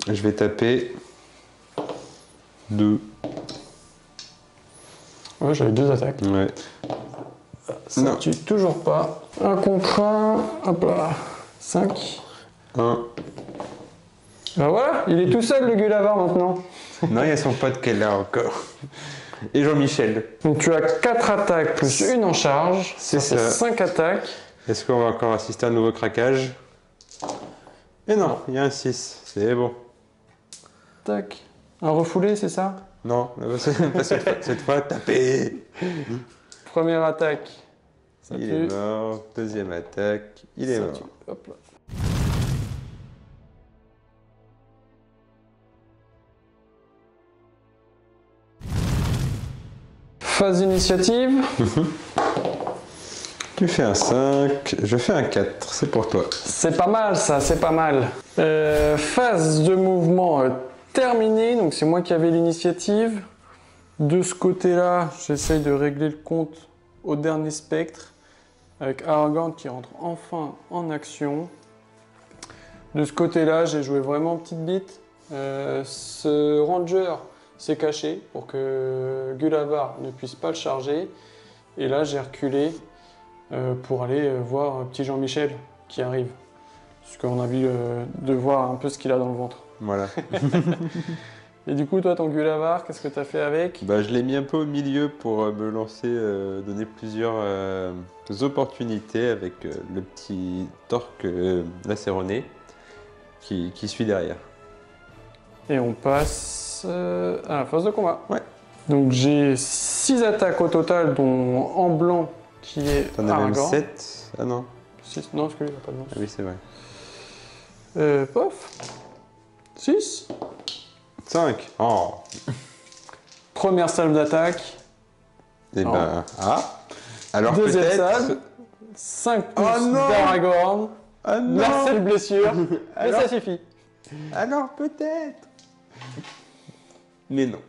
je vais taper 2. Ouais, j'avais 2 attaques. Ouais. Ça Non. tue toujours pas. Un contre un. Hop là. 5. 1. Ben voilà, il est tout seul le Gulavar maintenant. Non, il y a son pote qui est là encore. Et Jean-Michel. Donc tu as 4 attaques plus une en charge. C'est ça. ça. 5 attaques. Est-ce qu'on va encore assister à un nouveau craquage? Et non, il y a un 6. C'est bon. Tac. Un refoulé, c'est ça? Non, pas cette fois. Cette fois, tapé. Première attaque. Ça Il tue. est mort. Deuxième attaque. Il est Ça mort. tue. Hop là. Phase d'initiative. Tu fais un 5, je fais un 4. C'est pour toi. C'est pas mal ça, c'est pas mal. Phase de mouvement terminée, donc c'est moi qui avais l'initiative. De ce côté-là, j'essaye de régler le compte au dernier spectre, avec Aragorn qui rentre enfin en action. De ce côté-là, j'ai joué vraiment petite bite. Ce ranger s'est caché pour que Gulavar ne puisse pas le charger. Et là, j'ai reculé pour aller voir petit Jean-Michel qui arrive. Parce qu'on a envie de voir un peu ce qu'il a dans le ventre. Voilà. Et du coup, toi, ton Gulavar, qu'est-ce que tu as fait avec? Bah, je l'ai mis un peu au milieu pour me lancer, donner plusieurs opportunités avec le petit torque lacéroné qui suit derrière. Et on passe à la phase de combat. Ouais. Donc j'ai 6 attaques au total, dont en blanc qui est T'en as même Aragorn. 7? Ah non. 6, non, parce qu'il n'y a pas de blanc. Ah oui, c'est vrai. Pof. 6. 5. Oh. Première salve d'attaque. Et Non. ben. Ah. Alors Deuxième peut-être. salve. 5 pouces Oh non. d'Aragorn. Ah non. La seule blessure. Mais Alors- ça suffit. Alors peut-être. Mais non.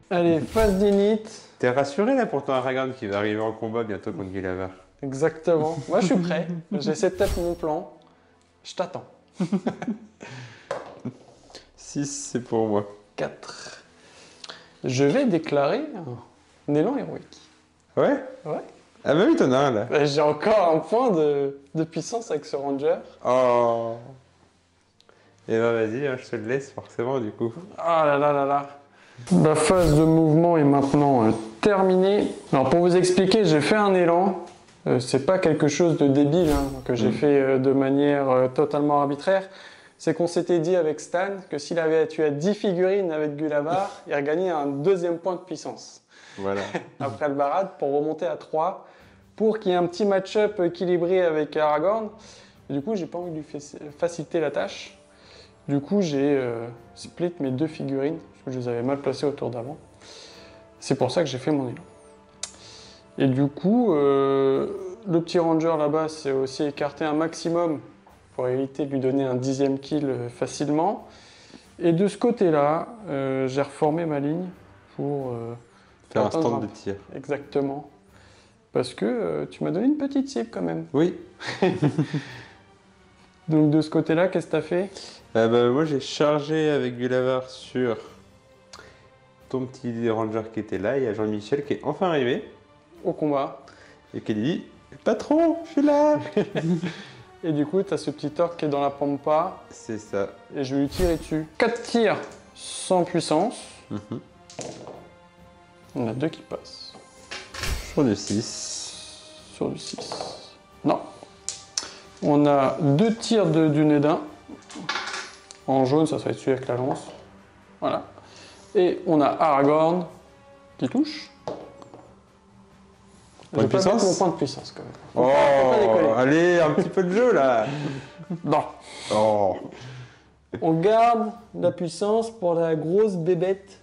Allez, phase d'init. T'es rassuré là pour ton Aragorn qui va arriver en combat bientôt contre Gulavar? Exactement. Moi, je suis prêt. J'essaie de taper mon plan. Je t'attends. 6, c'est pour moi. 4. Je vais déclarer un élan héroïque. Ouais? Ouais. Ah bah oui, t'en as un là. J'ai encore un point de puissance avec ce ranger. Oh. Et ben vas-y, hein, je te le laisse forcément du coup. Ah là là là là. La phase de mouvement est maintenant terminée. Alors pour vous expliquer, j'ai fait un élan. C'est pas quelque chose de débile hein, que j'ai fait de manière totalement arbitraire. C'est qu'on s'était dit avec Stan que s'il avait tué 10 figurines avec Gulavar, il regagnait un deuxième point de puissance. Voilà. Après le barade pour remonter à 3 pour qu'il y ait un petit match-up équilibré avec Aragorn. Et du coup, j'ai pas envie de lui faciliter la tâche. Du coup, j'ai split mes 2 figurines parce que je les avais mal placées au tour d'avant. C'est pour ça que j'ai fait mon élan. Et du coup, le petit ranger là-bas s'est aussi écarté un maximum pour éviter de lui donner un 10e kill facilement. Et de ce côté-là, j'ai reformé ma ligne pour Faire un attendre stand de tir. Exactement. Parce que tu m'as donné une petite cible quand même. Oui. Donc de ce côté-là, qu'est-ce que tu as fait? Bah, moi j'ai chargé avec Gulavar sur ton petit ranger qui était là. Il y a Jean-Michel qui est enfin arrivé Au combat. et qui dit patron, je suis là. Et du coup, tu as ce petit orc qui est dans la pampa. C'est ça. Et je vais lui tirer dessus. 4 tirs sans puissance. Mhm. On a 2 qui passent. Sur du 6. Sur du 6. Non. On a 2 tirs du Nédin. En jaune, ça va être celui avec la lance. Voilà. Et on a Aragorn qui touche. Point Je de vais pas mettre puissance mon point de puissance quand même. Oh, Faut pas déconner. allez, un petit peu de jeu là. Non. Oh. On garde la puissance pour la grosse bébête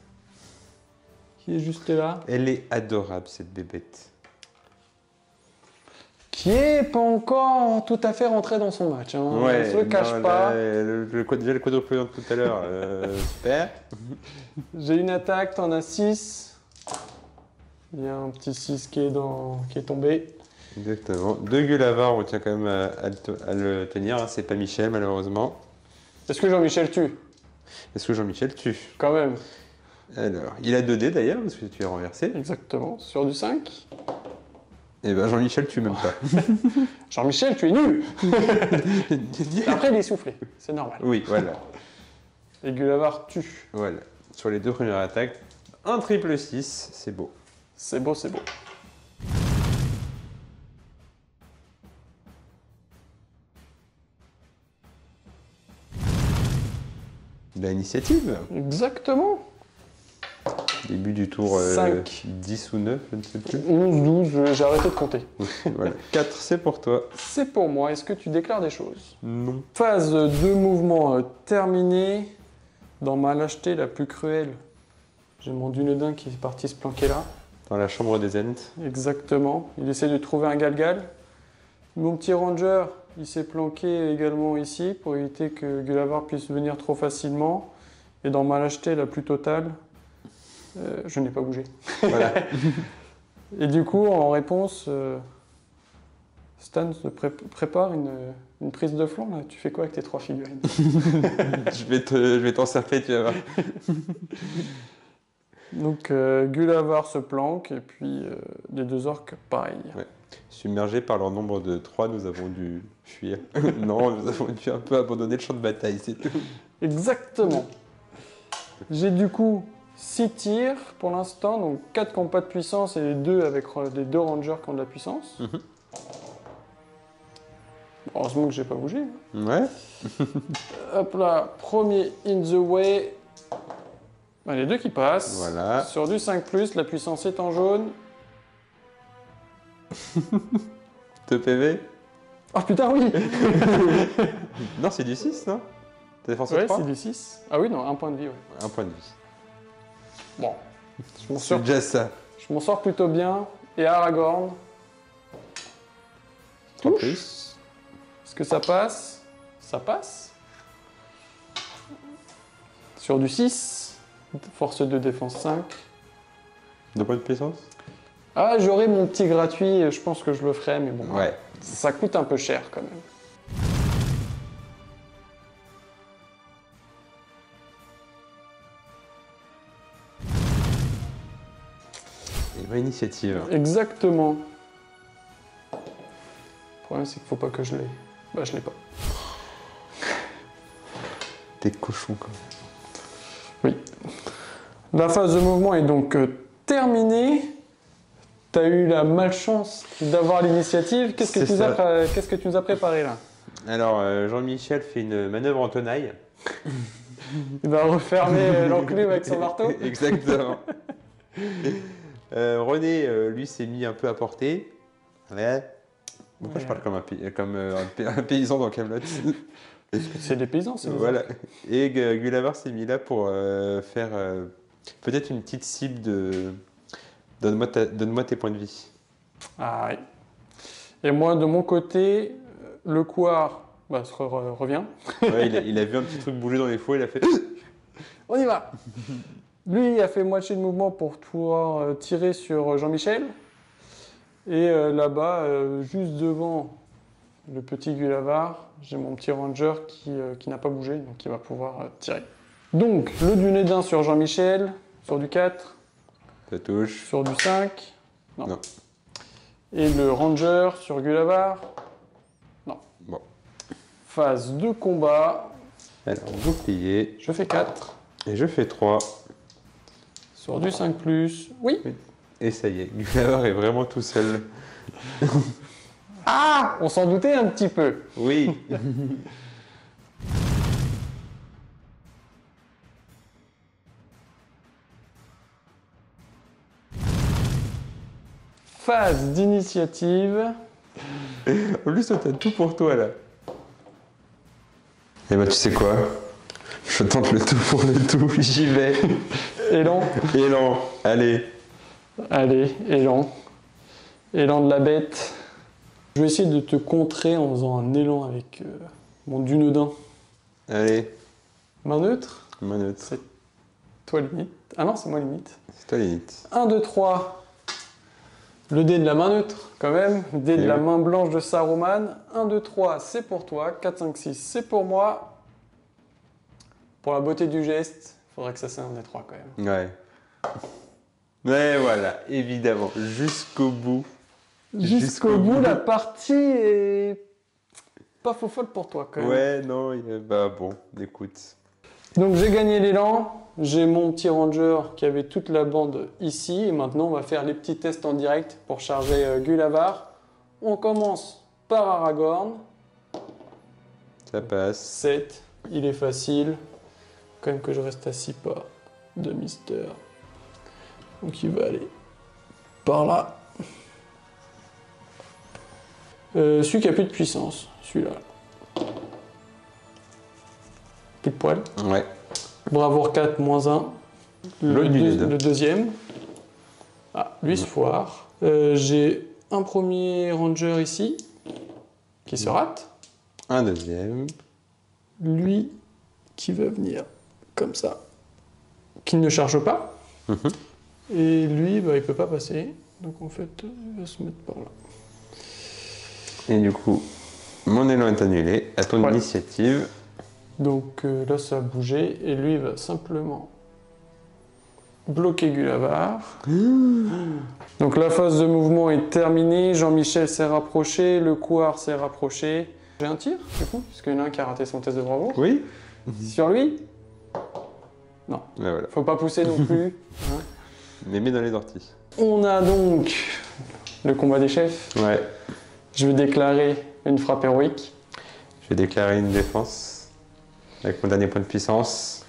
qui est juste là. Elle est adorable cette bébête. Qui est pas encore tout à fait rentré dans son match. Hein. On se le cache non, pas. là, déjà le quadruple de tout à l'heure, super. J'ai une attaque, t'en as 6. Il y a un petit 6 qui est tombé. Exactement. De Gulavar, on tient quand même à le tenir. Hein. C'est pas Michel, malheureusement. Est-ce que Jean-Michel tue? Est-ce que Jean-Michel tue? Quand même. Alors, il a 2 dés d'ailleurs, parce que tu es renversé. Exactement. Sur du 5. Eh ben Jean-Michel, tu m'aimes pas. Jean-Michel, tu es nul. Après, il est soufflé. C'est normal. Oui, voilà. Et Gulavar tue. Voilà. Sur les 2 premières attaques, un triple 6, c'est beau. C'est beau, c'est beau. L'initiative. Exactement. Début du tour 5. 10 ou 9, je ne sais plus. 11, 12, j'ai arrêté de compter. Voilà. 4, c'est pour toi. C'est pour moi. Est-ce que tu déclares des choses? Non. Phase de mouvement terminée. Dans ma lâcheté la plus cruelle, j'ai mon Dunedain qui est parti se planquer là. Dans la chambre des Ents. Exactement. Il essaie de trouver un Galgal. Mon petit Ranger, il s'est planqué également ici pour éviter que Gulavar puisse venir trop facilement. Et dans ma lâcheté la plus totale, je n'ai pas bougé. Voilà. Et du coup, en réponse, Stan se prépare une prise de flanc. Là. Tu fais quoi avec tes 3 figurines? Je vais t'encercler, tu vas voir. Donc Gulavar se planque et puis les 2 orques, pareil. Ouais. Submergés par leur nombre de 3, nous avons dû fuir. Non, nous avons dû un peu abandonner le champ de bataille, c'est tout. Exactement. J'ai du coup 6 tirs pour l'instant, donc 4 qui n'ont pas de puissance et les 2 avec les 2 rangers qui ont de la puissance. Heureusement que j'ai pas bougé. Ouais. Hop là, premier in the way. Ben, les 2 qui passent. Voilà. Sur du 5+, la puissance est en jaune. 2 PV. Oh putain, oui. Non, c'est du 6, non? T'as défense Ouais, 3? c'est du 6. Ah oui, non, 1 point de vie, ouais. Un point de vie. Bon, je m'en C'est sors, déjà ça. je m'en sors plutôt bien. Et Aragorn, 3 touche. plus. Est-ce que ça passe? Ça passe. Sur du 6, force de défense 5. 2 points de puissance? Ah, j'aurai mon petit gratuit, je pense que je le ferai, mais bon, Ouais. ça coûte un peu cher quand même. Et ma initiative. Exactement. Le problème, c'est qu'il faut pas que je l'ai. Bah, je l'ai pas. T'es cochon, quoi. Oui. La phase de mouvement est donc terminée. Tu as eu la malchance d'avoir l'initiative. Qu'est-ce que tu nous as préparé là? Alors, Jean-Michel fait une manœuvre en tenaille. Il va refermer l'enclume avec son marteau. Exactement. René, lui, s'est mis un peu à portée. Ouais. Pourquoi je parle comme un paysan dans Camelot? C'est des paysans, c'est Voilà. Et Gulavar s'est mis là pour faire peut-être une petite cible de donne-moi tes points de vie. Ah oui. Et moi, de mon côté, le couard revient. Ouais, il a vu un petit truc bouger dans les fours, il a fait. On y va. Lui, il a fait moitié de mouvement pour pouvoir tirer sur Jean-Michel. Et là-bas, juste devant le petit Gulavar, j'ai mon petit ranger qui n'a pas bougé, donc il va pouvoir tirer. Donc, le Dunedain sur Jean-Michel, sur du 4, Ça touche. sur du 5, Non. Et le ranger sur Gulavar, non. Bon. Phase de combat, Alors, bouclier. je fais 4, Et je fais 3. sur du 5+, oui. Et ça y est, Gulavar est vraiment tout seul. Ah, on s'en doutait un petit peu. Oui. Phase d'initiative. En plus, toi, t'as tout pour toi, là. Eh ben, tu sais quoi? Je tente le tout pour le tout, j'y vais. Élan. Élan, allez. Allez, élan. Élan de la bête. Je vais essayer de te contrer en faisant un élan avec mon Dunedain. Allez. Main neutre. Main neutre. C'est toi limite. Ah non, c'est moi limite. C'est toi limite. 1, 2, 3. Le dé de la main neutre, quand même. Le dé de la main blanche de Saruman. 1, 2, 3, c'est pour toi. 4, 5, 6, c'est pour moi. Pour la beauté du geste, il faudrait que ça soit un des 3 quand même. Ouais. Mais voilà, évidemment, jusqu'au bout. Jusqu'au bout, la partie est pas faux folle pour toi, quand même. Ouais, non, bah bon, écoute. Donc j'ai gagné l'élan, j'ai mon petit ranger qui avait toute la bande ici, et maintenant on va faire les petits tests en direct pour charger Gulavar. On commence par Aragorn. Ça passe. 7, il est facile. Quand même que je reste à 6 pas de Mister. Donc il va aller par là. Celui qui a plus de puissance, celui-là. Plus de poil. Ouais. Bravoure 4, moins 1. Le deuxième. Ah, lui se foire. J'ai un premier ranger ici, qui se rate. Un deuxième. Lui, qui va venir comme ça. Qui ne charge pas. Et lui, bah, il peut pas passer. Donc en fait, il va se mettre par là. Et du coup, mon élan est annulé. À ton initiative. Donc là, ça a bougé. Et lui, il va simplement bloquer Gulavar. Donc la phase de mouvement est terminée. Jean-Michel s'est rapproché. Le couard s'est rapproché. J'ai un tir, du coup, parce qu'il y en a un qui a raté son test de bravoure. Oui. Sur lui. Non. Ouais, voilà. Faut pas pousser non plus. Hein. Mais mets dans les orties. On a donc le combat des chefs. Ouais. Je vais déclarer une frappe héroïque. Je vais déclarer une défense. Avec mon dernier point de puissance.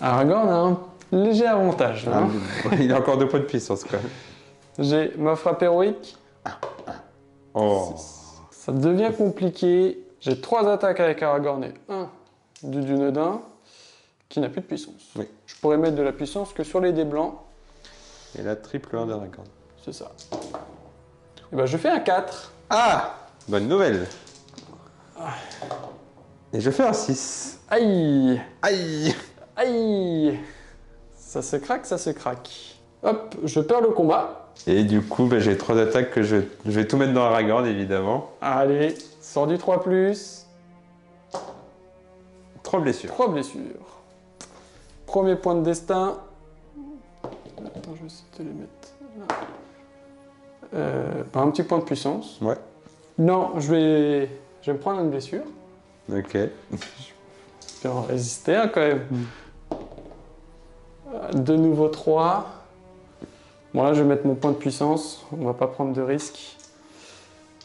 Aragorn a un léger avantage. Là, hein. Il a encore 2 points de puissance quand même. J'ai ma frappe héroïque. Oh. Ça devient compliqué. J'ai 3 attaques avec Aragorn et 1 du Dunedain qui n'a plus de puissance. Oui. Je pourrais mettre de la puissance que sur les dés blancs. Et là, triple 1 d'Aragorn. C'est ça. Et ben, je fais un 4. Ah! Bonne nouvelle. Et je fais un 6. Aïe! Aïe! Aïe! Ça se craque, ça se craque. Hop, je perds le combat. Et du coup, bah, j'ai 3 attaques que je vais tout mettre dans Aragorn, évidemment. Allez, sors du 3+. 3 blessures. 3 blessures. Premier point de destin. Attends, je vais essayer de te les mettre là. Un petit point de puissance. Ouais. Non, je vais me prendre une blessure. Ok. Je vais en résister hein, quand même. De nouveau 3. Bon là, je vais mettre mon point de puissance. On va pas prendre de risques.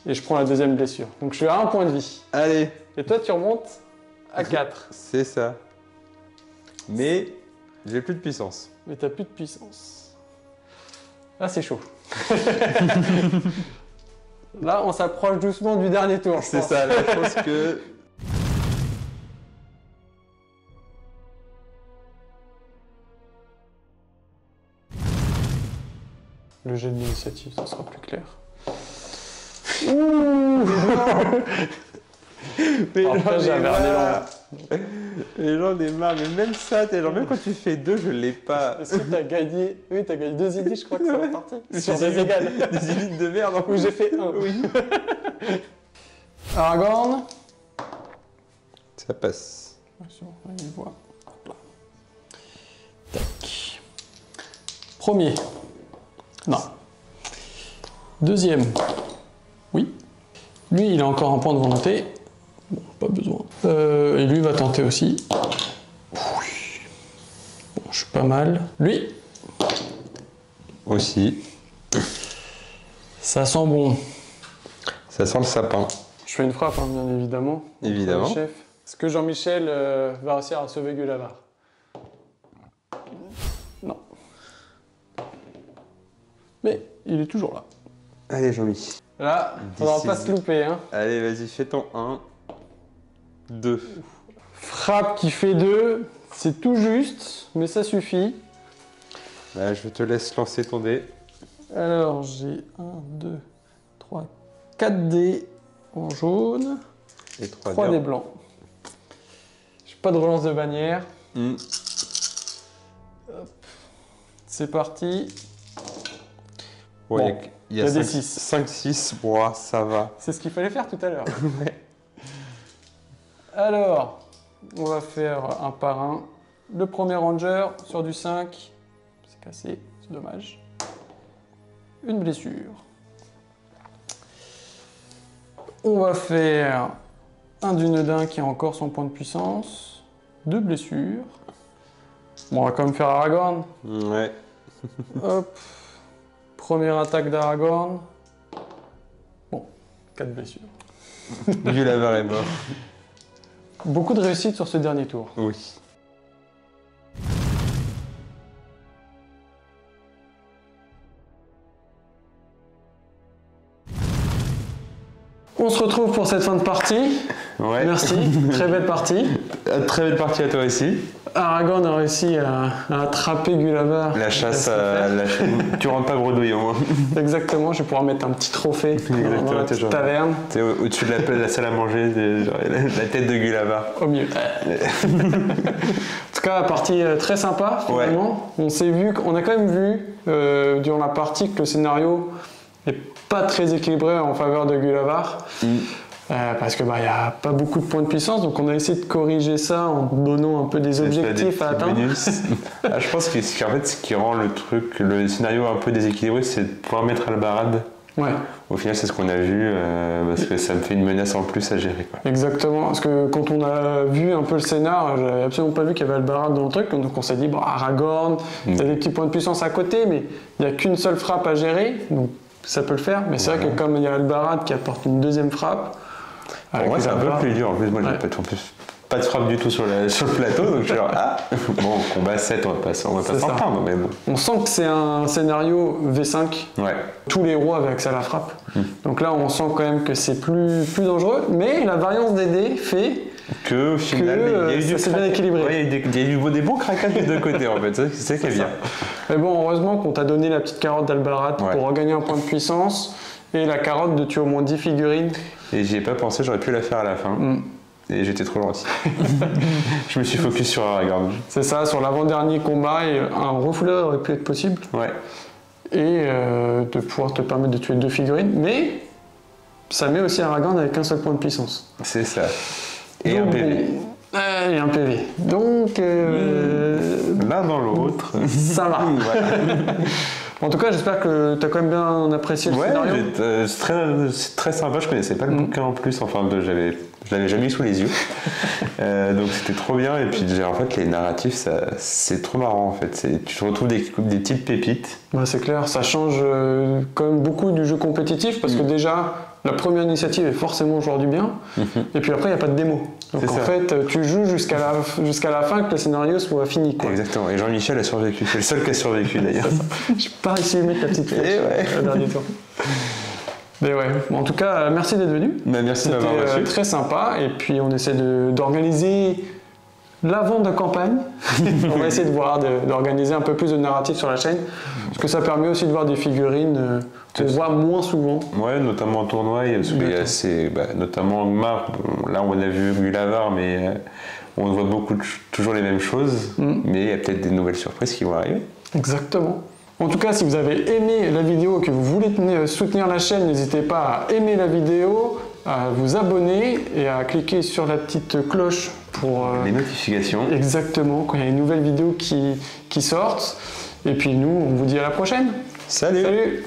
Et je prends la deuxième blessure. Donc je suis à 1 point de vie. Allez. Et toi, tu remontes à 4. C'est ça. Mais j'ai plus de puissance. Mais t'as plus de puissance. Là, c'est chaud. Là, on s'approche doucement du dernier tour. C'est ça, là, je pense que... Le jet de l'initiative, ça sera plus clair. Ouh. Mais Après, j'avais un élan. Et j'en ai marre, mais même ça, genre, même quand tu fais 2, je l'ai pas. Est-ce que t'as gagné? Oui, t'as gagné 2 idées, je crois que c'est reparti. Sur des élites- égales. Des élites de merde, en Où j'ai fait 1. Oui. Aragorn. Ça passe. Attention, on y voit. Hop là. Tac. Premier. Non. Deuxième. Oui. Lui, il a encore un point de volonté. Bon, pas besoin. Et lui va tenter aussi. Oui. Bon, je suis pas mal. Lui. Aussi. Ça sent bon. Ça sent le sapin. Je fais une frappe, hein, bien évidemment. Évidemment. Le chef. Est-ce que Jean-Michel va réussir à sauver Gulavar? Non. Mais il est toujours là. Allez, Jean-Mi. Là, faudra pas se louper. Hein. Allez, vas-y, fais ton 1. 2. Frappe qui fait 2, c'est tout juste, mais ça suffit. Là, je te laisse lancer ton dé. Alors, j'ai 1, 2, 3, 4 dés en jaune, Et 3 dés blancs. J'ai pas de relance de bannière. Hop. C'est parti. Ouais, Bon, il y a des 5, 6. 5, 6. Bon, ça va. C'est ce qu'il fallait faire tout à l'heure. Ouais. Alors, on va faire un par un. Le premier ranger sur du 5. C'est cassé, c'est dommage. Une blessure. On va faire un Dunedain qui a encore son point de puissance. 2 blessures. Bon, on va quand même faire Aragorn. Ouais. Hop. Première attaque d'Aragorn. Bon, 4 blessures. Gulavar est mort. Beaucoup de réussite sur ce dernier tour. Oui. On se retrouve pour cette fin de partie. Ouais. Merci, très belle partie. Très belle partie à toi aussi. Aragorn a réussi à attraper Gulavar. La chasse, tu rentres pas bredouille au moins. Exactement, je vais pouvoir mettre un petit trophée dans la petite taverne. C'est au-dessus de la salle à manger, la tête de Gulavar. Au mieux. En tout cas, partie très sympa finalement. Ouais. On a quand même vu durant la partie que le scénario n'est pas très équilibré en faveur de Gulavar. Parce que y a pas beaucoup de points de puissance, donc on a essayé de corriger ça en donnant un peu des objectifs à atteindre. Je pense que en fait, ce qui rend le scénario un peu déséquilibré, c'est de pouvoir mettre Albarad. Ouais. Au final, c'est ce qu'on a vu, parce que ça me fait une menace en plus à gérer. Quoi. Exactement, parce que quand on a vu un peu le scénar, j'avais absolument pas vu qu'il y avait Albarad dans le truc, donc on s'est dit, Aragorn, il y a des petits points de puissance à côté, mais il n'y a qu'une seule frappe à gérer, donc ça peut le faire, mais c'est vrai que comme il y a Albarad qui apporte une deuxième frappe, pour moi, c'est un peu plus dur. En plus, moi, j'ai pas de frappe du tout sur le plateau, donc je suis genre, bon, combat 7, on va pas s'en prendre, mais bon. On sent que c'est un scénario V5. Ouais. Tous les héros avaient accès à la frappe. Donc là, on sent quand même que c'est plus dangereux, mais la variance des dés fait que, au final, ça s'est bien équilibré. Ouais, il y a eu des bons craquages des deux côtés, en fait. C'est ça qui est bien. Mais bon, heureusement qu'on t'a donné la petite carotte d'Albarad pour regagner un point de puissance. Et la carotte de tuer au moins 10 figurines. Et j'y ai pas pensé, j'aurais pu la faire à la fin. Et j'étais trop gentil. Je me suis focus sur Aragorn. C'est ça, sur l'avant-dernier combat, un refouleur aurait pu être possible. Ouais. Et de pouvoir te permettre de tuer 2 figurines. Mais ça met aussi Aragorn avec un seul point de puissance. C'est ça. Et un PV. Et un PV. Donc... l'un dans l'autre. Ça va. En tout cas, j'espère que tu as quand même bien apprécié le scénario. C'est très sympa, je connaissais pas le bouquin en plus, je l'avais jamais eu sous les yeux. Donc c'était trop bien, et puis en fait les narratifs, c'est trop marrant en fait. Tu te retrouves des petites pépites. C'est clair, ça change quand même beaucoup du jeu compétitif, parce que déjà, la première initiative est forcément au joueur du bien, et puis après il n'y a pas de démo. Donc en fait, tu joues jusqu'à la fin que le scénario soit fini. Quoi. Exactement, et Jean-Michel a survécu, c'est le seul qui a survécu d'ailleurs. J'ai pas réussi à mettre la petite flèche au dernier tour. Mais ouais, en tout cas, merci d'être venu. Merci d'avoir reçu. C'était très sympa, et puis on essaie d'organiser l'avant de campagne. On va essayer d'organiser un peu plus de narratif sur la chaîne, parce que ça permet aussi de voir des figurines qu'on voit moins souvent. Ouais, notamment en tournoi, parce qu'il y a notamment Angmar, là on a vu Gulavar, mais on voit toujours les mêmes choses, mais il y a peut-être des nouvelles surprises qui vont arriver. Exactement. En tout cas, si vous avez aimé la vidéo et que vous voulez soutenir la chaîne, n'hésitez pas à aimer la vidéo, à vous abonner et à cliquer sur la petite cloche pour les notifications. Exactement, quand il y a une nouvelle vidéo qui sortent. Et puis nous, on vous dit à la prochaine. Salut. Salut.